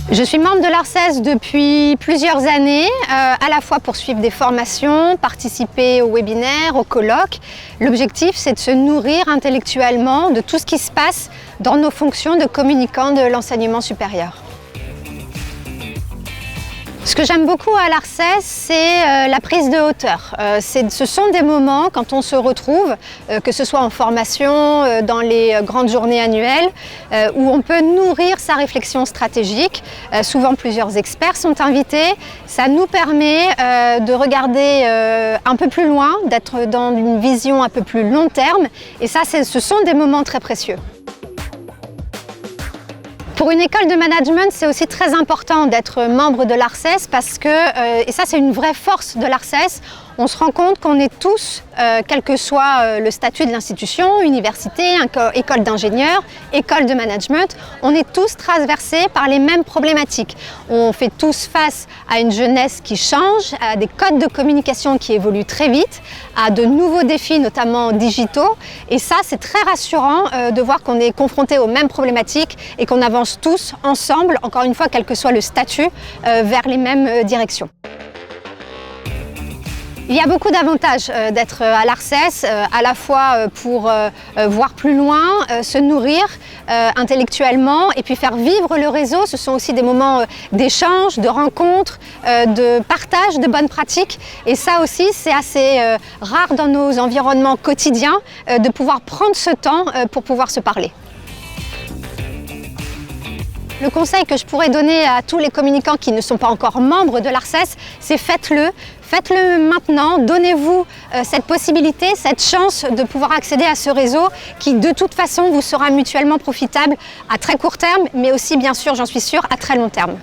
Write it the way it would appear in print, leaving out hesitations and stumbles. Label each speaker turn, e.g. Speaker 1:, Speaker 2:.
Speaker 1: Je suis membre de l'ARCES depuis plusieurs années, à la fois pour suivre des formations, participer aux webinaires, aux colloques. L'objectif, c'est de se nourrir intellectuellement de tout ce qui se passe dans nos fonctions de communicants de l'enseignement supérieur. Ce que j'aime beaucoup à l'ARCES, c'est la prise de hauteur. Ce sont des moments quand on se retrouve, que ce soit en formation, dans les grandes journées annuelles, où on peut nourrir sa réflexion stratégique. Souvent plusieurs experts sont invités. Ça nous permet de regarder un peu plus loin, d'être dans une vision un peu plus long terme. Et ça, ce sont des moments très précieux. Pour une école de management, c'est aussi très important d'être membre de l'ARCES parce que, et ça c'est une vraie force de l'ARCES, on se rend compte qu'on est tous, quel que soit le statut de l'institution, université, école d'ingénieur, école de management, on est tous traversés par les mêmes problématiques. On fait tous face à une jeunesse qui change, à des codes de communication qui évoluent très vite, à de nouveaux défis, notamment digitaux. Et ça, c'est très rassurant de voir qu'on est confronté aux mêmes problématiques et qu'on avance tous ensemble, encore une fois, quel que soit le statut, vers les mêmes directions. Il y a beaucoup d'avantages d'être à l'ARCES, à la fois pour voir plus loin, se nourrir intellectuellement et puis faire vivre le réseau. Ce sont aussi des moments d'échange, de rencontres, de partage de bonnes pratiques. Et ça aussi, c'est assez rare dans nos environnements quotidiens de pouvoir prendre ce temps pour pouvoir se parler. Le conseil que je pourrais donner à tous les communicants qui ne sont pas encore membres de l'ARCES, c'est faites-le. Faites-le maintenant, donnez-vous cette possibilité, cette chance de pouvoir accéder à ce réseau qui de toute façon vous sera mutuellement profitable à très court terme, mais aussi bien sûr, j'en suis sûre, à très long terme.